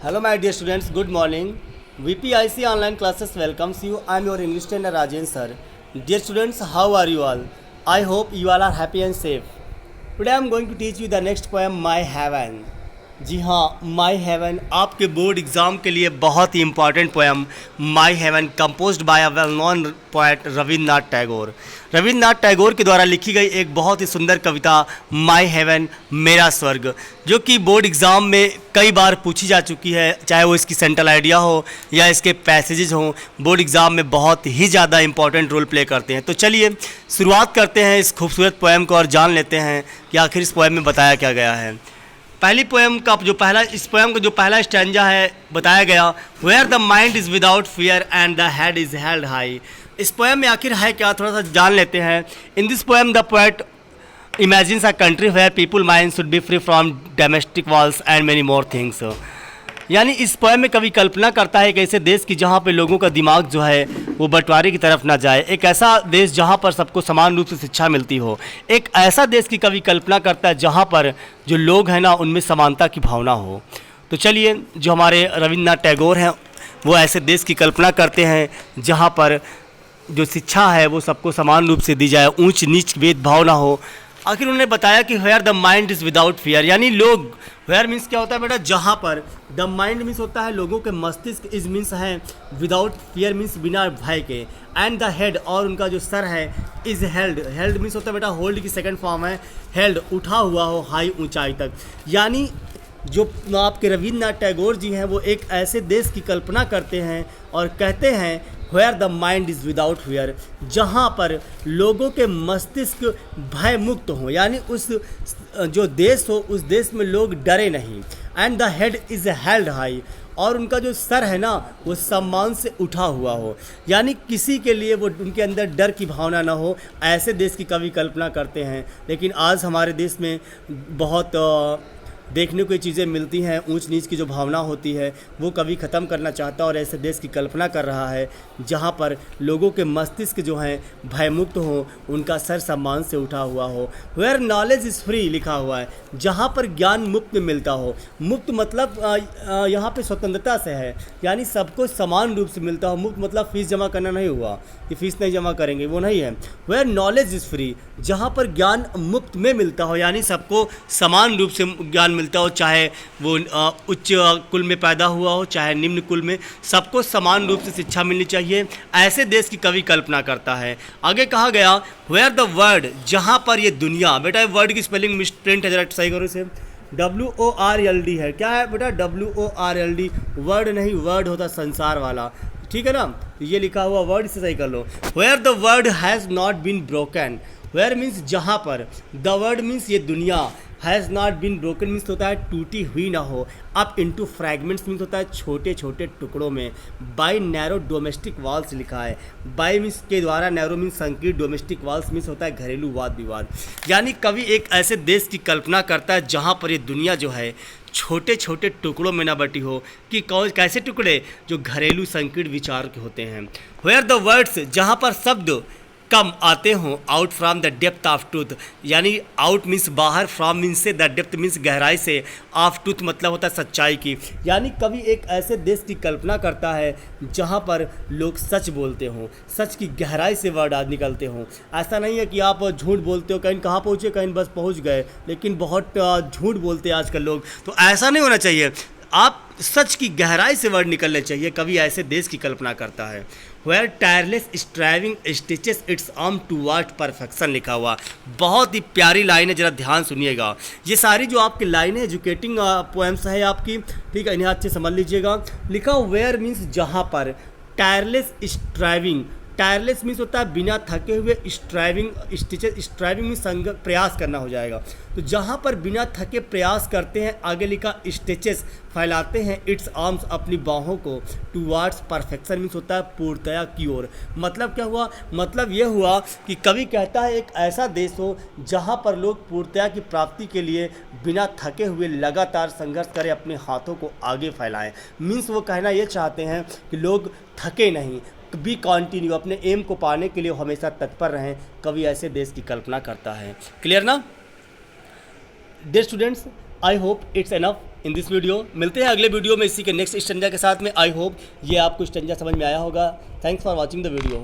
Hello, my dear students. Good morning. VPIC online classes welcomes you. I am your English trainer Rajen sir. Dear students, how are you all? I hope you all are happy and safe. Today I am going to teach you the next poem, My Heaven. जी हाँ, my heaven आपके board exam के लिए बहुत ही important poem my heaven composed by a well known poet Rabindranath Tagore. Rabindranath Tagore के द्वारा लिखी गई एक बहुत ही सुंदर कविता माई हेवन मेरा स्वर्ग, जो कि बोर्ड एग्ज़ाम में कई बार पूछी जा चुकी है, चाहे वो इसकी सेंट्रल आइडिया हो या इसके पैसेजेस हों, बोर्ड एग्ज़ाम में बहुत ही ज़्यादा इंपॉर्टेंट रोल प्ले करते हैं। तो चलिए शुरुआत करते हैं इस खूबसूरत पोएम को और जान लेते हैं कि आखिर इस पोएम में बताया क्या गया है। पहली पोएम का इस पोएम का जो पहला स्टैंजा है बताया गया, where the mind is without fear and the head is held high. इस पोएम में आखिर है क्या, थोड़ा सा जान लेते हैं। In this poem the poet imagines a country where people minds should be free from domestic wars and many more things। यानी इस पोएम में कवि कल्पना करता है एक ऐसे देश की जहाँ पे लोगों का दिमाग जो है वो बंटवारे की तरफ ना जाए, एक ऐसा देश जहाँ पर सबको समान रूप से शिक्षा मिलती हो, एक ऐसा देश की कवि कल्पना करता है जहाँ पर जो लोग हैं ना उनमें समानता की भावना हो। तो चलिए, जो हमारे रविंद्रनाथ टैगोर हैं वो ऐसे देश की कल्पना करते हैं जहाँ पर जो शिक्षा है वो सबको समान रूप से दी जाए, ऊंच नीच भेदभाव ना हो। आखिर उन्होंने बताया कि where the mind is without fear, यानी लोग, वेयर मीन्स क्या होता है बेटा, जहाँ पर, द माइंड मीन्स होता है लोगों के मस्तिष्क, इज मीन्स है विदाउट फियर मीन्स बिना भय के, एंड द हेड और उनका जो सर है, इज हेल्ड, हेल्ड मीन्स होता है बेटा होल्ड की सेकंड फॉर्म है हेल्ड, उठा हुआ हो हाई ऊंचाई तक। यानी जो आपके रविंद्रनाथ टैगोर जी हैं वो एक ऐसे देश की कल्पना करते हैं और कहते हैं where the mind is without fear, जहाँ पर लोगों के मस्तिष्क भय मुक्त हों, यानी उस जो देश हो उस देश में लोग डरे नहीं, and the head is held high, और उनका जो सर है ना वो सम्मान से उठा हुआ हो, यानी किसी के लिए वो उनके अंदर डर की भावना ना हो, ऐसे देश की कवि कल्पना करते हैं। लेकिन आज हमारे देश में बहुत देखने को ये चीज़ें मिलती हैं, ऊंच नीच की जो भावना होती है वो कवि ख़त्म करना चाहता है और ऐसे देश की कल्पना कर रहा है जहाँ पर लोगों के मस्तिष्क जो हैं भयमुक्त हो, उनका सर सम्मान से उठा हुआ हो। वेयर नॉलेज इज़ फ्री लिखा हुआ है, जहाँ पर ज्ञान मुक्त मिलता हो। मुक्त मतलब यहाँ पे स्वतंत्रता से है, यानी सबको समान रूप से मिलता हो। मुक्त मतलब फ़ीस जमा करना नहीं हुआ कि फ़ीस नहीं जमा करेंगे, वो नहीं है। वेयर नॉलेज इज़ फ्री, जहाँ पर ज्ञान मुफ्त में मिलता हो, यानी सबको समान रूप से ज्ञान मिलता हो, चाहे वो उच्च कुल में पैदा हुआ हो चाहे निम्न कुल में, सबको समान रूप से शिक्षा मिलनी चाहिए। ऐसे देश की कवि कल्पना करता है। आगे कहा गया वेयर द वर्ड, जहाँ पर ये दुनिया, बेटा वर्ड की स्पेलिंग मिसप्रिंट है, जरा सही करो इसे, WORLD है। क्या है बेटा, WORLD, वर्ड नहीं, वर्ड होता संसार वाला, ठीक है ना। ये लिखा हुआ वर्ड से सही कर लो। Where the word has not been broken, where means जहाँ पर, द वर्ड मीन्स ये दुनिया, has not been broken means होता है टूटी हुई ना हो, अप इनटू फ्रैगमेंट्स मीन्स होता है छोटे छोटे टुकड़ों में, बाय नैरो डोमेस्टिक वॉल्स लिखा है, बाय मीन्स के द्वारा, नैरो मीन्स संकीर्ण, डोमेस्टिक वॉल्स मीन्स होता है घरेलू वाद विवाद। यानी कवि एक ऐसे देश की कल्पना करता है जहाँ पर ये दुनिया जो है छोटे छोटे टुकड़ों में ना बटी हो, कि कैसे टुकड़े, जो घरेलू संकीर्ण विचार के होते हैं। वेयर द वर्ड्स, जहाँ पर शब्द कम आते हों, out from the depth of truth, यानी आउट मीन्स बाहर, फ्रॉम मीन्स से, द डेप्थ मीन्स गहराई से, ऑफ ट्रूथ मतलब होता है सच्चाई की। यानी कवि एक ऐसे देश की कल्पना करता है जहाँ पर लोग सच बोलते हों, सच की गहराई से वर्ड आज निकलते हों। ऐसा नहीं है कि आप झूठ बोलते हो, कहीं कहाँ पहुँचे, कहीं बस पहुँच गए, लेकिन बहुत झूठ बोलते हैं आजकल लोग। तो ऐसा नहीं होना चाहिए, आप सच की गहराई से वर्ड निकलने चाहिए। कवि ऐसे देश की कल्पना करता है। Where tireless striving stretches its arm toward perfection लिखा हुआ, बहुत ही प्यारी लाइन है, जरा ध्यान सुनिएगा। ये सारी जो आपकी लाइन है एजुकेटिंग पोएम्स है आपकी, ठीक है, इन्हें अच्छे समझ लीजिएगा। लिखा वेयर मीन्स जहाँ पर, टायरलेस स्ट्राइविंग, टायरलेस मीन्स होता है बिना थके हुए, स्ट्राइविंग स्टिचेस, स्ट्राइविंग मीन्स प्रयास करना हो जाएगा। तो जहाँ पर बिना थके प्रयास करते हैं, आगे लिखा स्टिचेस फैलाते हैं, इट्स आर्म्स अपनी बाहों को, टूवर्ड्स परफेक्शन मीन्स होता है पूर्णतया की ओर। मतलब क्या हुआ, मतलब ये हुआ कि कवि कहता है एक ऐसा देश हो जहाँ पर लोग पूर्णतया की प्राप्ति के लिए बिना थके हुए लगातार संघर्ष करें, अपने हाथों को आगे फैलाएं। मीन्स वो कहना ये चाहते हैं कि लोग थके नहीं, बी कॉन्टिन्यू, अपने एम को पाने के लिए हमेशा तत्पर रहें। कवि ऐसे देश की कल्पना करता है। क्लियर ना dear students, I hope it's enough. In this video. मिलते हैं अगले वीडियो में इसी के नेक्स्ट स्टैंजा के साथ में। आई होप ये आपको स्टैंजा समझ में आया होगा। Thanks for watching the video.